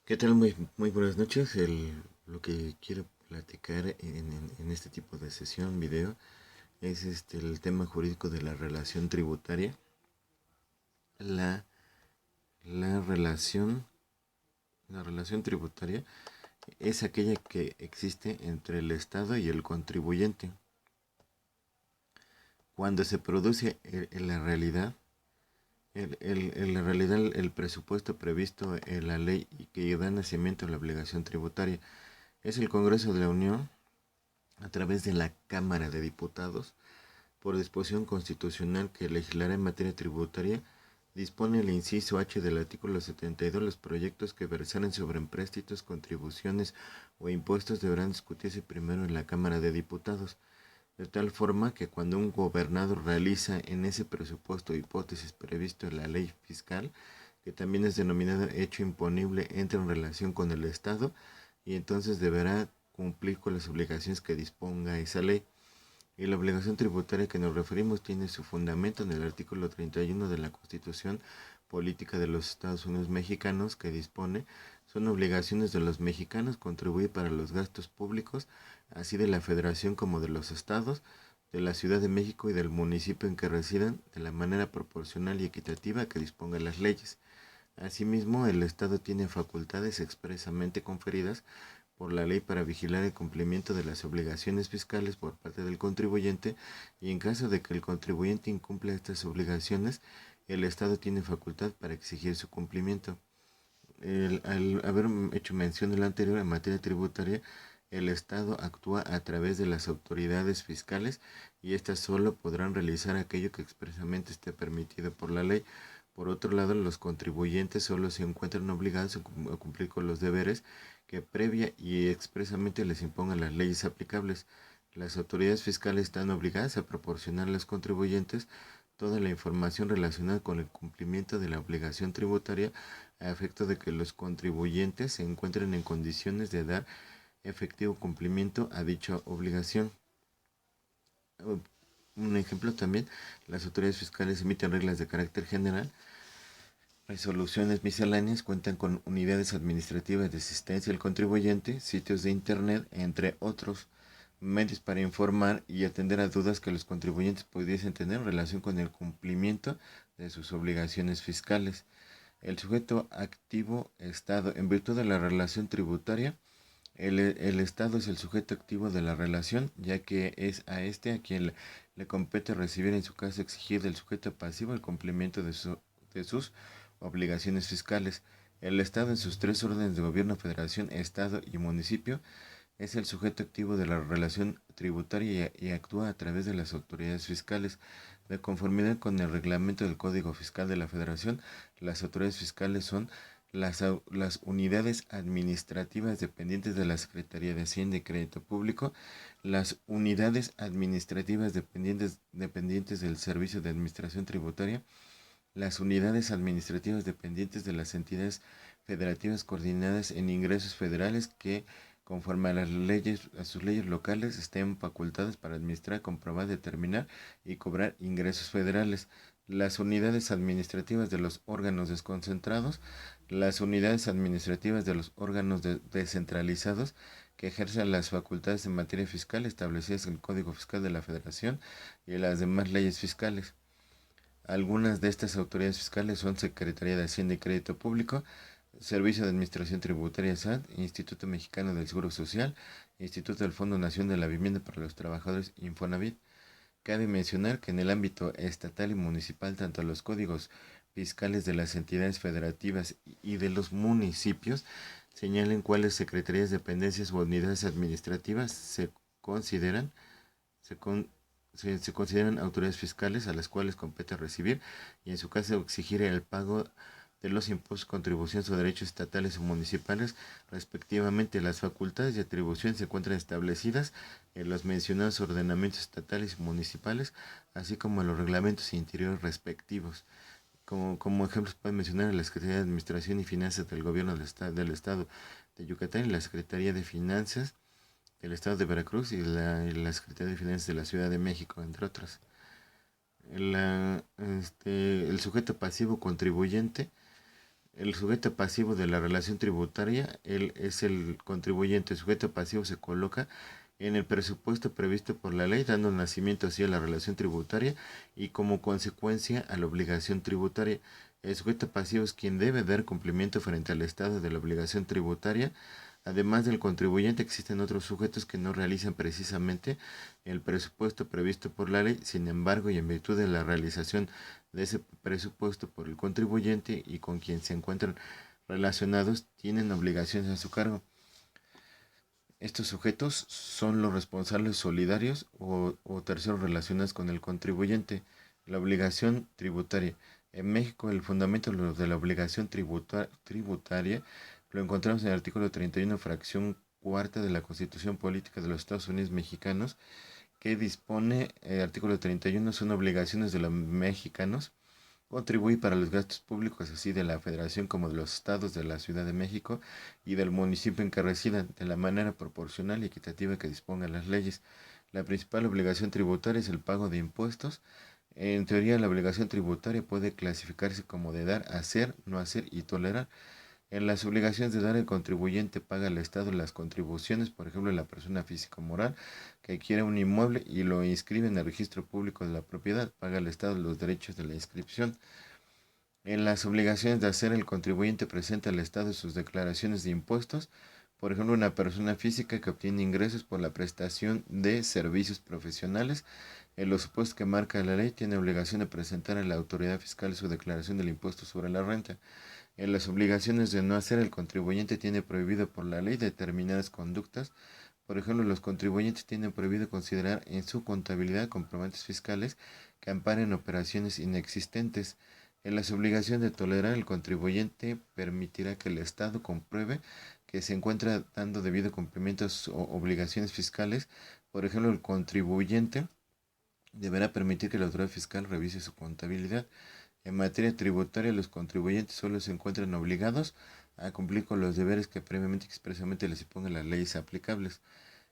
¿Qué tal? Muy buenas noches. Lo que quiero platicar en este tipo de sesión video es el tema jurídico de la relación tributaria. La, la relación, la relación tributaria es aquella que existe entre el Estado y el contribuyente. Cuando se produce en la realidad, el presupuesto previsto en la ley y que da nacimiento a la obligación tributaria es el Congreso de la Unión a través de la Cámara de Diputados, por disposición constitucional que legislará en materia tributaria, dispone el inciso H del artículo 72: los proyectos que versaren sobre empréstitos, contribuciones o impuestos deberán discutirse primero en la Cámara de Diputados, de tal forma que cuando un gobernador realiza en ese presupuesto hipótesis previsto en la ley fiscal, que también es denominado hecho imponible, entra en relación con el Estado y entonces deberá cumplir con las obligaciones que disponga esa ley. Y la obligación tributaria que nos referimos tiene su fundamento en el artículo 31 de la Constitución Política de los Estados Unidos Mexicanos, que dispone: son obligaciones de los mexicanos contribuir para los gastos públicos, así de la Federación como de los estados, de la Ciudad de México y del municipio en que residan, de la manera proporcional y equitativa que dispongan las leyes. Asimismo, el Estado tiene facultades expresamente conferidas por la ley para vigilar el cumplimiento de las obligaciones fiscales por parte del contribuyente, y en caso de que el contribuyente incumpla estas obligaciones, el Estado tiene facultad para exigir su cumplimiento. Al haber hecho mención de lo anterior, en materia tributaria, el Estado actúa a través de las autoridades fiscales y éstas solo podrán realizar aquello que expresamente esté permitido por la ley. Por otro lado, los contribuyentes solo se encuentran obligados a cumplir con los deberes que previa y expresamente les impongan las leyes aplicables. Las autoridades fiscales están obligadas a proporcionar a los contribuyentes toda la información relacionada con el cumplimiento de la obligación tributaria, a efecto de que los contribuyentes se encuentren en condiciones de dar efectivo cumplimiento a dicha obligación. Un ejemplo también: las autoridades fiscales emiten reglas de carácter general, resoluciones misceláneas, cuentan con unidades administrativas de asistencia al contribuyente, sitios de internet, entre otros medios para informar y atender a dudas que los contribuyentes pudiesen tener en relación con el cumplimiento de sus obligaciones fiscales. El sujeto activo Estado. En virtud de la relación tributaria, el Estado es el sujeto activo de la relación, ya que es a este a quien le compete recibir, en su caso exigir del sujeto pasivo el cumplimiento de sus obligaciones fiscales. El Estado, en sus tres órdenes de gobierno: federación, Estado y municipio, es el sujeto activo de la relación tributaria y actúa a través de las autoridades fiscales. De conformidad con el reglamento del Código Fiscal de la Federación, las autoridades fiscales son las unidades administrativas dependientes de la Secretaría de Hacienda y Crédito Público, las unidades administrativas dependientes del Servicio de Administración Tributaria, las unidades administrativas dependientes de las entidades federativas coordinadas en ingresos federales que, conforme a sus leyes locales, estén facultadas para administrar, comprobar, determinar y cobrar ingresos federales; las unidades administrativas de los órganos desconcentrados, las unidades administrativas de los órganos descentralizados que ejercen las facultades en materia fiscal establecidas en el Código Fiscal de la Federación y las demás leyes fiscales. Algunas de estas autoridades fiscales son Secretaría de Hacienda y Crédito Público, Servicio de Administración Tributaria SAT, Instituto Mexicano del Seguro Social, Instituto del Fondo Nacional de la Vivienda para los Trabajadores Infonavit. Cabe mencionar que en el ámbito estatal y municipal, tanto los códigos fiscales de las entidades federativas y de los municipios señalan cuáles secretarías, dependencias u unidades administrativas consideran se, con, se consideran autoridades fiscales a las cuales compete recibir y, en su caso, exigir el pago de los impuestos, contribuciones o derechos estatales o municipales, respectivamente. Las facultades y atribuciones se encuentran establecidas en los mencionados ordenamientos estatales y municipales, así como en los reglamentos interiores respectivos. Como ejemplos pueden mencionar la Secretaría de Administración y Finanzas del Gobierno del Estado de Yucatán y la Secretaría de Finanzas del Estado de Veracruz y la Secretaría de Finanzas de la Ciudad de México, entre otras. El sujeto pasivo contribuyente El sujeto pasivo de la relación tributaria, él es el contribuyente. El sujeto pasivo se coloca en el presupuesto previsto por la ley, dando nacimiento así a la relación tributaria y como consecuencia a la obligación tributaria. El sujeto pasivo es quien debe dar cumplimiento frente al Estado de la obligación tributaria. Además del contribuyente, existen otros sujetos que no realizan precisamente el presupuesto previsto por la ley. Sin embargo, y en virtud de la realización de ese presupuesto por el contribuyente y con quien se encuentran relacionados, tienen obligaciones a su cargo. Estos sujetos son los responsables solidarios o terceros relacionados con el contribuyente. La obligación tributaria. En México, el fundamento de la obligación tributaria lo encontramos en el artículo 31, fracción cuarta de la Constitución Política de los Estados Unidos Mexicanos, que dispone, el artículo 31, son obligaciones de los mexicanos contribuir para los gastos públicos así de la Federación como de los estados de la Ciudad de México y del municipio en que residan de la manera proporcional y equitativa que dispongan las leyes. La principal obligación tributaria es el pago de impuestos. En teoría, la obligación tributaria puede clasificarse como de dar, hacer, no hacer y tolerar. En las obligaciones de dar, el contribuyente paga al Estado las contribuciones, por ejemplo, la persona física o moral que adquiere un inmueble y lo inscribe en el registro público de la propiedad, paga al Estado los derechos de la inscripción. En las obligaciones de hacer, el contribuyente presenta al Estado sus declaraciones de impuestos, por ejemplo, una persona física que obtiene ingresos por la prestación de servicios profesionales. En los supuestos que marca la ley, tiene obligación de presentar a la autoridad fiscal su declaración del impuesto sobre la renta. En las obligaciones de no hacer, el contribuyente tiene prohibido por la ley determinadas conductas. Por ejemplo, los contribuyentes tienen prohibido considerar en su contabilidad comprobantes fiscales que amparen operaciones inexistentes. En las obligaciones de tolerar, el contribuyente permitirá que el Estado compruebe que se encuentra dando debido cumplimiento a sus obligaciones fiscales. Por ejemplo, el contribuyente deberá permitir que la autoridad fiscal revise su contabilidad. En materia tributaria, los contribuyentes solo se encuentran obligados a cumplir con los deberes que previamente y expresamente les impongan las leyes aplicables.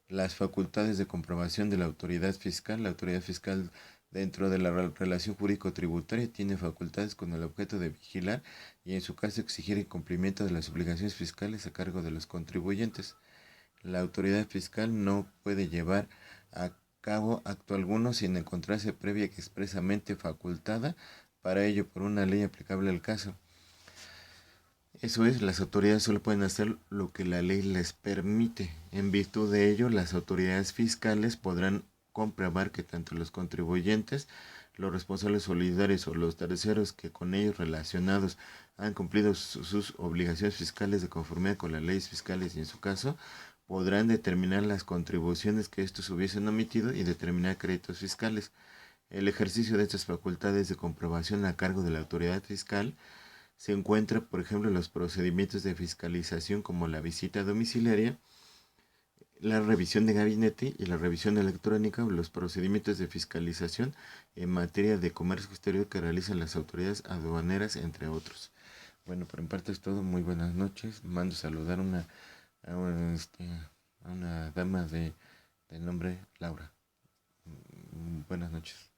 Las facultades de comprobación de la autoridad fiscal. La autoridad fiscal, dentro de la relación jurídico-tributaria, tiene facultades con el objeto de vigilar y en su caso exigir el cumplimiento de las obligaciones fiscales a cargo de los contribuyentes. La autoridad fiscal no puede llevar a cabo acto alguno sin encontrarse previa y expresamente facultada para ello por una ley aplicable al caso. Eso es, las autoridades solo pueden hacer lo que la ley les permite. En virtud de ello, las autoridades fiscales podrán comprobar que tanto los contribuyentes, los responsables solidarios o los terceros que con ellos relacionados han cumplido sus obligaciones fiscales de conformidad con las leyes fiscales y en su caso podrán determinar las contribuciones que estos hubiesen omitido y determinar créditos fiscales. El ejercicio de estas facultades de comprobación a cargo de la autoridad fiscal se encuentra, por ejemplo, en los procedimientos de fiscalización como la visita domiciliaria, la revisión de gabinete y la revisión electrónica o los procedimientos de fiscalización en materia de comercio exterior que realizan las autoridades aduaneras, entre otros. Bueno, por mi parte es todo. Muy buenas noches. Mando saludar a una dama de nombre Laura. Buenas noches.